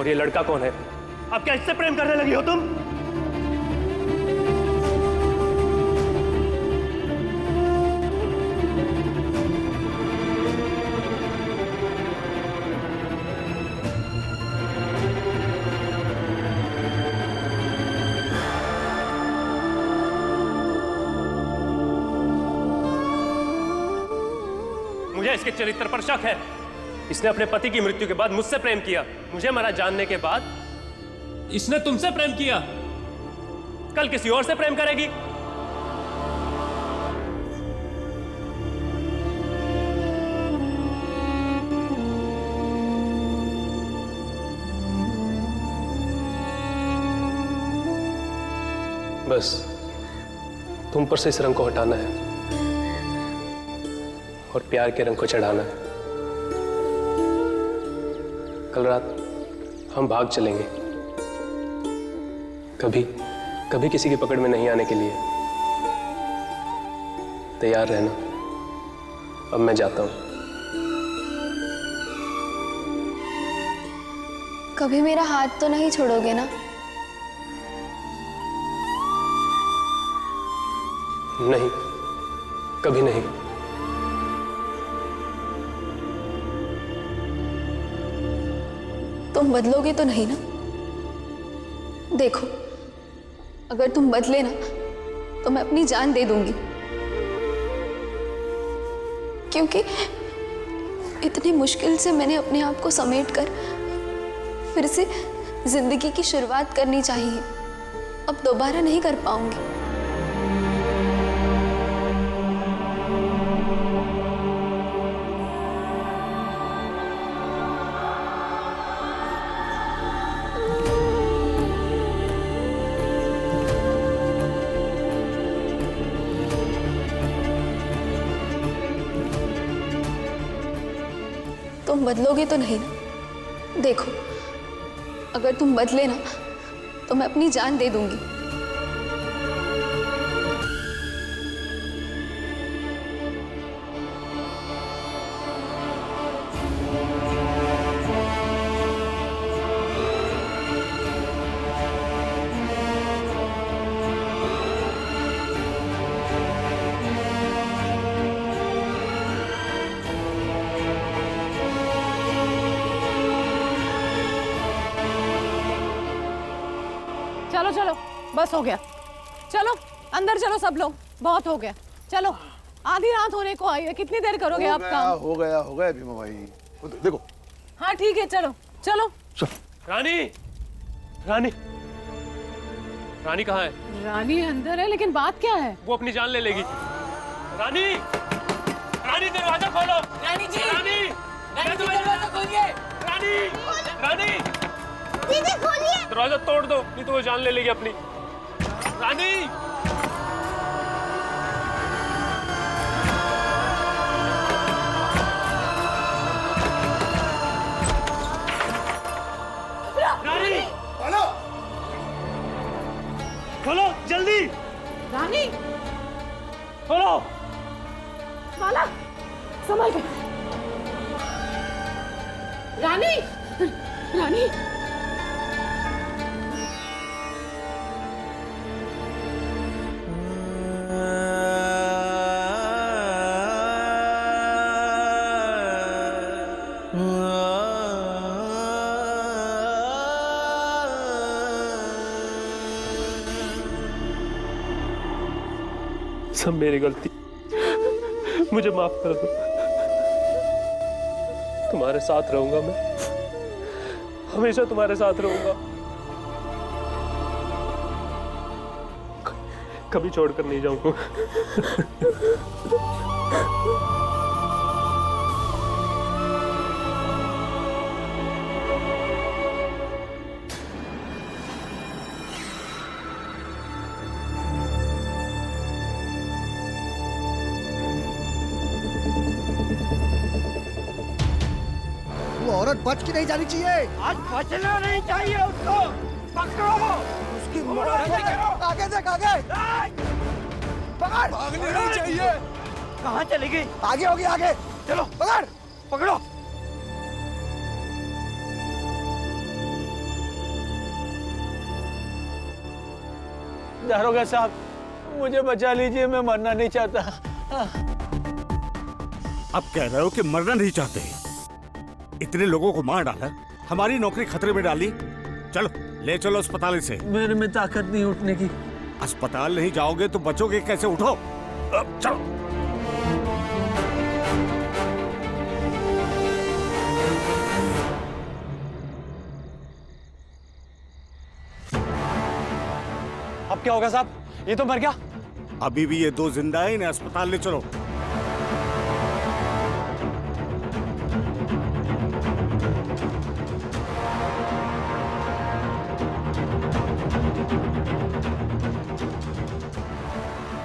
और ये लड़का कौन है? अब क्या इससे प्रेम करने लगी हो तुम? मुझे इसके चरित्र पर शक है। इसने अपने पति की मृत्यु के बाद मुझसे प्रेम किया, मुझे मरा जानने के बाद इसने तुमसे प्रेम किया, कल किसी और से प्रेम करेगी। बस तुम पर से इस रंग को हटाना है और प्यार के रंग को चढ़ाना है। कल रात हम भाग चलेंगे, कभी कभी किसी की पकड़ में नहीं आने के लिए। तैयार रहना, अब मैं जाता हूं। कभी मेरा हाथ तो नहीं छोड़ोगे ना? नहीं, कभी नहीं। तुम बदलोगे तो नहीं ना? देखो, अगर तुम बदले ना तो मैं अपनी जान दे दूंगी, क्योंकि इतनी मुश्किल से मैंने अपने आप को समेटकर फिर से जिंदगी की शुरुआत करनी चाहिए। अब दोबारा नहीं कर पाऊंगी। तुम बदलोगे तो नहीं ना? देखो, अगर तुम बदले ना तो मैं अपनी जान दे दूंगी। चलो चलो, बस हो गया। चलो अंदर चलो सब लोग, बहुत हो गया। चलो, आधी रात होने को आई है, कितनी देर करोगे आप काम? हो गया भीमा भाई, देखो। हाँ ठीक है, चलो चलो। रानी, रानी, रानी कहाँ है? रानी अंदर है, लेकिन बात क्या है? वो अपनी जान ले लेगी। रानी, रानी दरवाजा खोलो। रानी जी, रानी, दरवाजा खोलिए। रानी, रानी, दीदी खोलिए। दरवाजा तोड़ दो, नहीं तो वो जान ले लेगी अपनी। रानी, रानी, हेलो, खोलो जल्दी, रानी, खोलो। माला, संभल के। रानी, रानी, सब मेरी गलती, मुझे माफ कर दो। तुम्हारे साथ रहूंगा मैं, हमेशा तुम्हारे साथ रहूंगा, कभी छोड़कर नहीं जाऊंगा। औरत बच के नहीं जानी चाहिए। आज बचना नहीं चाहिए उसको। पकड़ो उसकी आगे देख, आगे पकड़। भागनी नहीं चाहिए। कहाँ चलेगी? आगे होगी, आगे चलो पकड़। पकड़ो। दारोगा साहब, मुझे बचा लीजिए, मैं मरना नहीं चाहता। अब कह रहे हो कि मरना नहीं चाहते? इतने लोगों को मार डाला, हमारी नौकरी खतरे में डाली। चलो ले चलो अस्पताल से। मेरे में ताकत नहीं उठने की। अस्पताल नहीं जाओगे तो बचोगे कैसे? उठो अब चलो। अब क्या होगा साहब? ये तो मर गया। अभी भी ये दो जिंदा है, इन्हें अस्पताल ले चलो।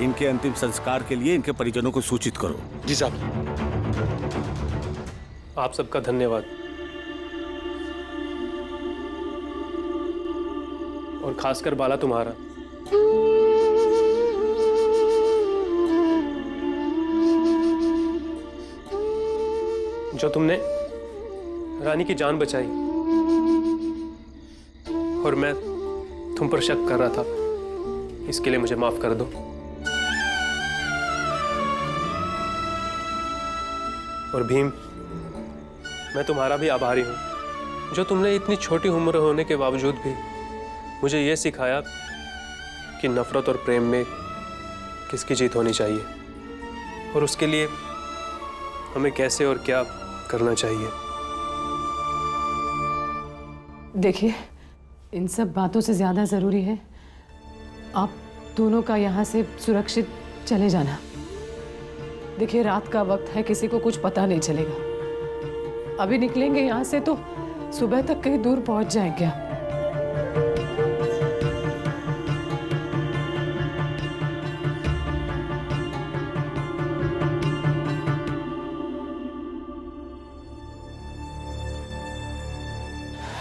इनके अंतिम संस्कार के लिए इनके परिजनों को सूचित करो। जी साहब। आप सबका धन्यवाद, और खासकर बाला तुम्हारा। जो तुमने रानी की जान बचाई, और मैं तुम पर शक कर रहा था, इसके लिए मुझे माफ कर दो। और भीम, मैं तुम्हारा भी आभारी हूं, जो तुमने इतनी छोटी उम्र होने के बावजूद भी मुझे यह सिखाया कि नफरत और प्रेम में किसकी जीत होनी चाहिए, और उसके लिए हमें कैसे और क्या करना चाहिए। देखिए, इन सब बातों से ज्यादा जरूरी है आप दोनों का यहाँ से सुरक्षित चले जाना। देखिए, रात का वक्त है, किसी को कुछ पता नहीं चलेगा। अभी निकलेंगे यहाँ से तो सुबह तक कहीं दूर पहुंच जाएंगे आप।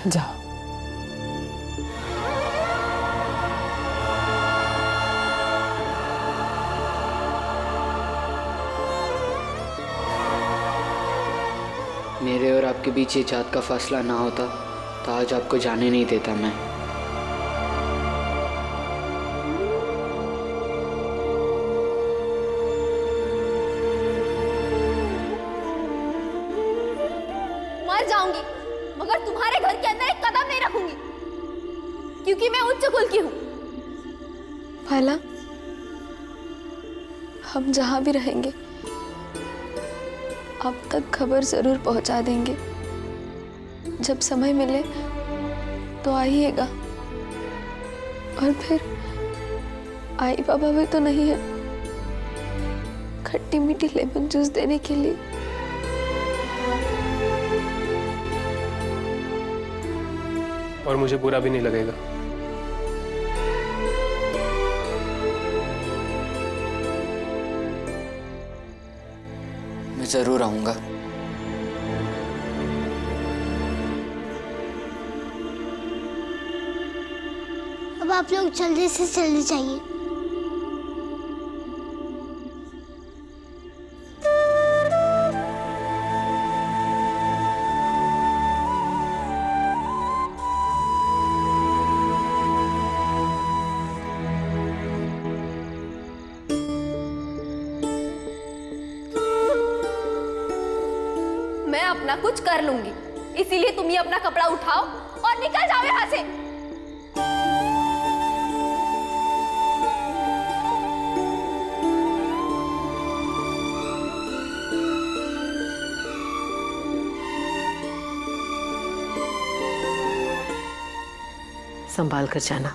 जाओ। मेरे और आपके बीच ये जात का फैसला ना होता तो आज आपको जाने नहीं देता मैं। मर जाऊंगी मगर तुम्हारे घर के अंदर एक कदम नहीं रखूंगी, क्योंकि मैं उच्च कुल की हूं। भला हम जहां भी रहेंगे अब तक खबर जरूर पहुंचा देंगे। जब समय मिले तो आइएगा। और फिर आई बाबा भी तो नहीं है खट्टी मीठी लेमन जूस देने के लिए। और मुझे बुरा भी नहीं लगेगा। मैं जरूर आऊंगा। अब आप लोग जल्दी से चले जाइए। मैं अपना कुछ कर लूंगी, इसीलिए तुम ये अपना कपड़ा उठाओ और निकल जाओ यहाँ से। संभाल कर जाना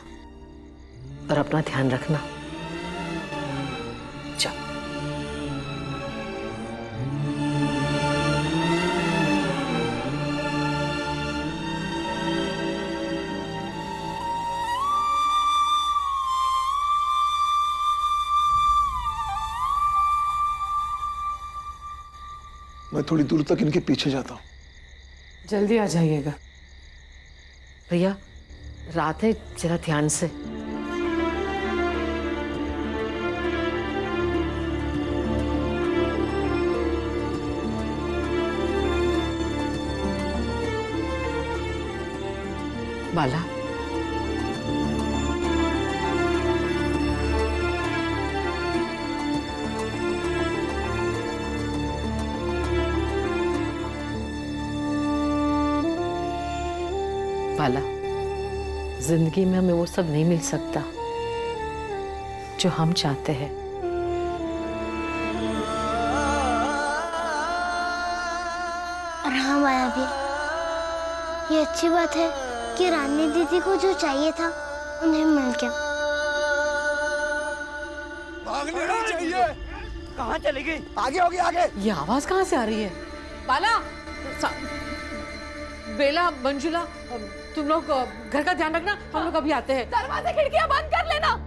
और अपना ध्यान रखना। जाओ। मैं थोड़ी दूर तक इनके पीछे जाता हूँ। जल्दी आ जाइएगा। भैया, रात है, जरा ध्यान से। बाला, बाला, जिंदगी में हमें वो सब नहीं मिल सकता जो हम चाहते हैं। और हाँ माया भी, ये अच्छी बात है कि रानी दीदी को जो चाहिए था उन्हें मिल गया। भागने नहीं चाहिए। कहाँ चली गई? आगे होगी आगे। ये आवाज कहाँ से आ रही है? बाला, बेला, मंजुला, तुम लोग घर का ध्यान रखना, हम लोग अभी आते हैं। दरवाजे खिड़कियां बंद कर लेना।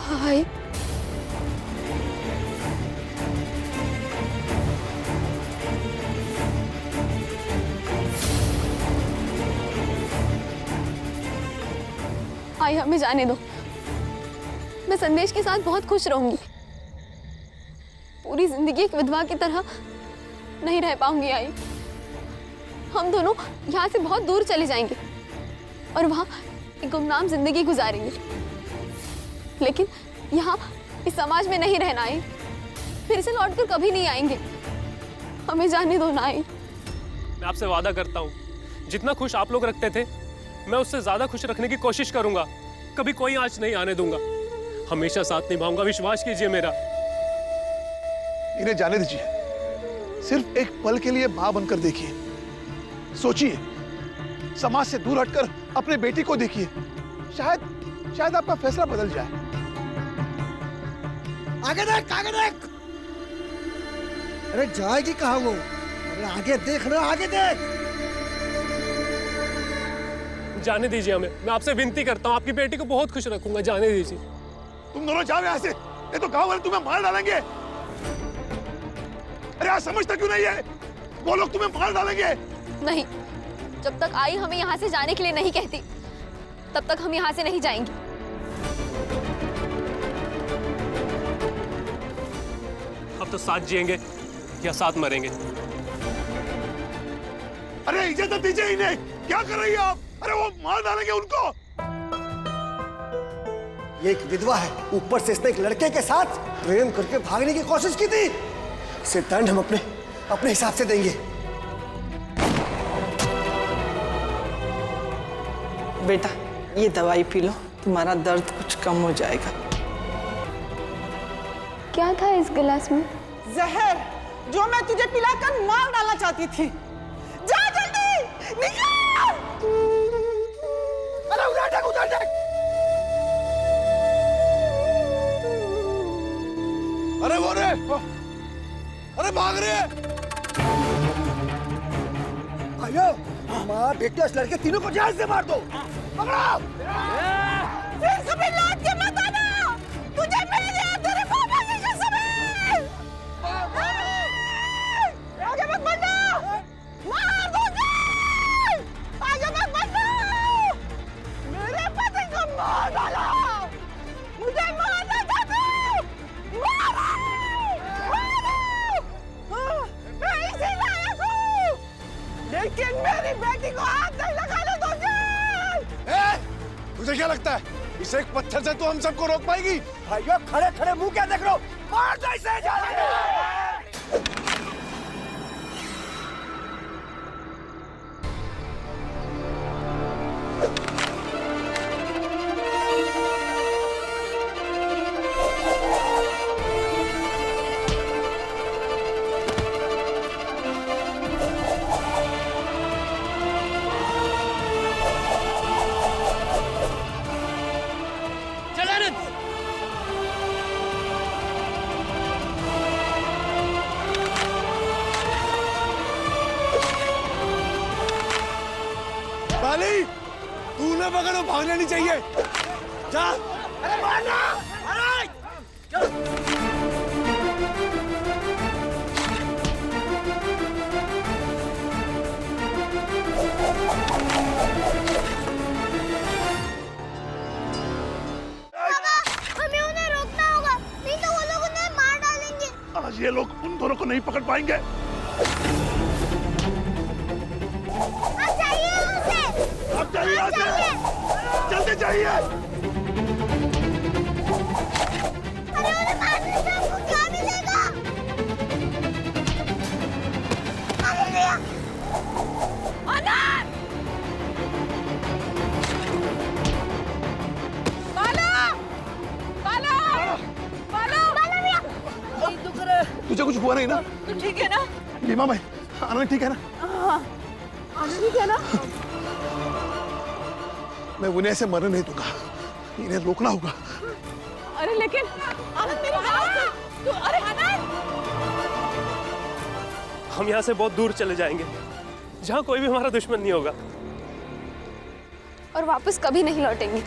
हाय, आई हमें जाने दो। मैं संदेश के साथ बहुत खुश रहूंगी। पूरी जिंदगी एक विधवा की तरह नहीं रह पाऊंगी आई। हम दोनों यहाँ से बहुत दूर चले जाएंगे और वहाँ एक गुमनाम जिंदगी गुजारेंगे, लेकिन यहाँ इस समाज में नहीं रहना आई। फिर से लौटकर कभी नहीं आएंगे। हमें जाने दो ना आई। मैं आपसे वादा करता हूँ, जितना खुश आप लोग रखते थे मैं उससे ज्यादा खुश रखने की कोशिश करूंगा। कभी कोई आंच नहीं आने दूंगा। हमेशा साथ निभाऊंगा, विश्वास कीजिए मेरा। इन्हें जाने दीजिए। सिर्फ एक पल के लिए मां बनकर देखिए, सोचिए, समाज से दूर हटकर अपने बेटी को देखिए। शायद आपका फैसला बदल जाए। आगे देख, आगे देख। अरे जाएगी कहाँ वो? अरे आगे देख रहा, आगे देख। जाने दीजिए हमें, मैं आपसे विनती करता हूँ। आपकी बेटी को बहुत खुश रखूंगा, जाने दीजिए। तुम दोनों जाओ यहाँ से, ये तो गांव वाले तुम्हें मार डालेंगे। अरे आज समझता क्यों नहीं है? वो लोग तुम्हें मार डालेंगे। नहीं, जब तक आई हमें यहाँ से जाने के लिए नहीं कहती, तब तक हम यहाँ से नहीं जाएंगे। अब तो साथ जिएंगे या साथ मरेंगे। अरे इजाजत दीजिए इन्हें। क्या कर रही है आप? अरे वो मार डालेंगे उनको। ये एक विधवा है, ऊपर से इसने एक लड़के के साथ प्रेम करके भागने की कोशिश की थी। इसे दंड हम अपने हिसाब से देंगे। बेटा, ये दवाई पी लो, तुम्हारा दर्द कुछ कम हो जाएगा। क्या था इस गिलास में? जहर, जो मैं तुझे पिलाकर मार डालना चाहती थी। जा जल्दी, निकल! अरे उधर देख, उधर देख। अरे वो रे, अरे भाग रहे हैं। आयो, माँ बेटे उस लड़के तीनों को जान से मार दो। पकड़ो। फिर कभी लौट के मत आना। तुझे मेरे और तेरे पापा की कसम है। आगे मत बढ़ना। मार दूंगी। आगे मत बढ़ना। मेरे पति को मार डाला। मुझे मारना चाहते हो? मारो। मैं इसी लायक हूँ, लेकिन मेरी बेटी को हाथ नहीं लगाने दोगे। तुझे क्या लगता है इस एक पत्थर से तू हम सबको रोक पाएगी? भाइयों, खड़े खड़े मुंह क्या देख रहे हो? मार दो इसे, जाने। बाली, तूने पकड़ो, भागना नहीं चाहिए। जा। अरे मारना। अरे हमें उन्हें रोकना होगा, नहीं तो वो लोग उन्हें मार डालेंगे। आज ये लोग उन दोनों को नहीं पकड़ पाएंगे। बचाइए उसे। चाहिए? अरे उन्हें मारने से हमको क्या मिलेगा? अरे रिया! अनार! बाला! बाला! बाला! तुझे कुछ हुआ नहीं ना? तू ठीक है ना? लीमा भाई, आनंद ठीक है ना? ठीक है ना? मैं उन्हें ऐसे मरने नहीं दूंगा, इन्हें रोकना होगा। अरे लेकिन आनंद मेरी बात सुन। तू अरे आनंद! हम यहाँ से बहुत दूर चले जाएंगे, जहाँ कोई भी हमारा दुश्मन नहीं होगा। और वापस कभी नहीं लौटेंगे,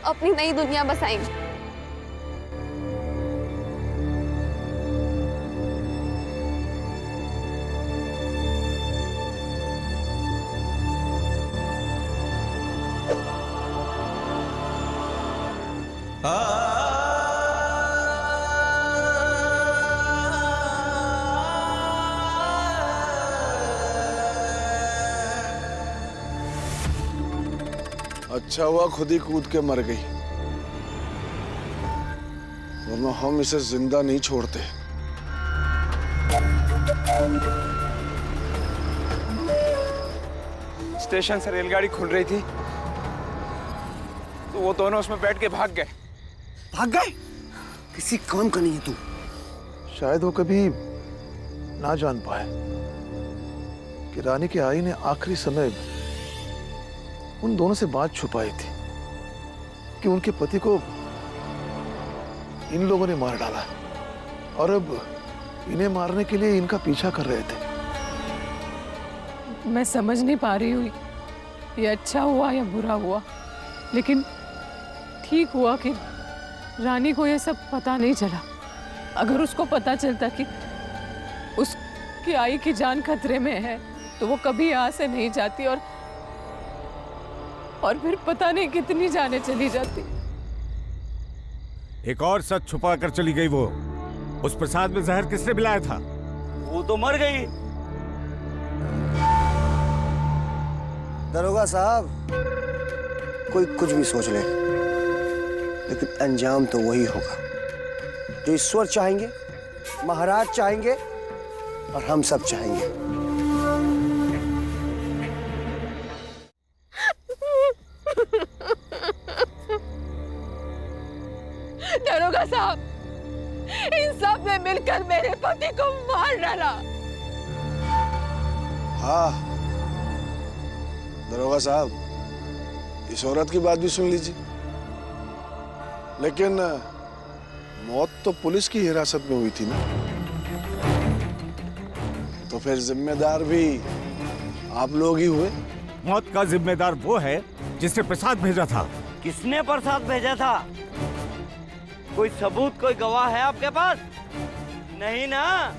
अपनी नई दुनिया बसाएंगे। अच्छा हुआ खुद ही कूद के मर गई, वरना हम इसे जिंदा नहीं छोड़ते। स्टेशन से रेलगाड़ी खुल रही थी तो वो दोनों उसमें बैठ के भाग गए। भाग गए? किसी काम का नहीं है तू। शायद वो कभी ना जान पाए कि रानी के आई ने आखिरी समय उन दोनों से बात छुपाई थी कि उनके पति को इन लोगों ने मार डाला और अब इन्हें मारने के लिए इनका पीछा कर रहे थे। मैं समझ नहीं पा रही हूँ ये अच्छा हुआ या बुरा हुआ, लेकिन ठीक हुआ कि रानी को ये सब पता नहीं चला। अगर उसको पता चलता कि उसकी आई की जान खतरे में है तो वो कभी यहाँ से नहीं जाती और फिर पता नहीं कितनी जाने चली जाती। एक और सच छुपा कर चली गई वो। उस प्रसाद में जहर किसने मिलाया था? वो तो मर गई। दरोगा साहब, कोई कुछ भी सोच ले, लेकिन अंजाम तो वही होगा जो ईश्वर चाहेंगे, महाराज चाहेंगे और हम सब चाहेंगे। दरोगा साहब, इन सब ने मिलकर मेरे पति को मार डाला। हाँ दरोगा साहब, इस औरत की बात भी सुन लीजिए, लेकिन मौत तो पुलिस की हिरासत में हुई थी ना, तो फिर जिम्मेदार भी आप लोग ही हुए। मौत का जिम्मेदार वो है जिसने प्रसाद भेजा था। किसने प्रसाद भेजा था? कोई सबूत, कोई गवाह है आपके पास? नहीं ना?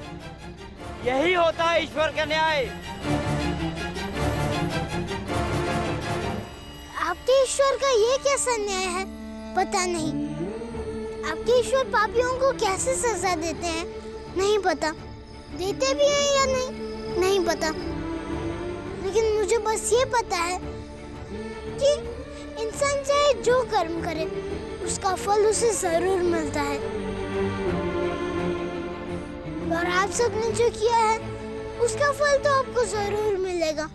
यही होता है ईश्वर का न्याय। आपके ईश्वर का ये कैसा न्याय है? पता नहीं। आपके ईश्वर पापियों को कैसे सजा देते हैं? नहीं पता। देते भी हैं या नहीं पता। लेकिन मुझे बस ये पता है कि इंसान चाहे जो कर्म करे उसका फल उसे जरूर मिलता है। और आप सबने जो किया है उसका फल तो आपको जरूर मिलेगा।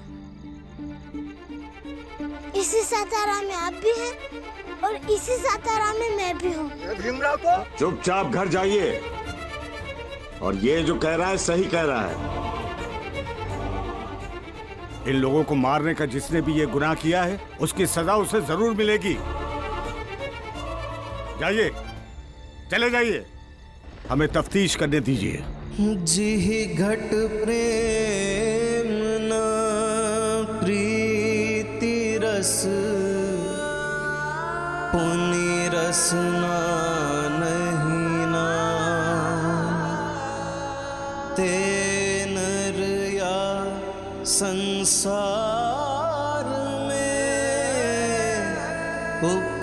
इसी सातारा में आप भी हैं और इसी सातारा में मैं भी हूँ। भीमराव को चुपचाप घर जाइए, और ये जो कह रहा है सही कह रहा है। इन लोगों को मारने का जिसने भी ये गुनाह किया है उसकी सजा उसे जरूर मिलेगी। जाइए, चले जाइए, हमें तफ्तीश करने दीजिए। जी घट प्रेम न प्रीति रस, पुनि रसना नहीं ना, ते नर या संसार में उप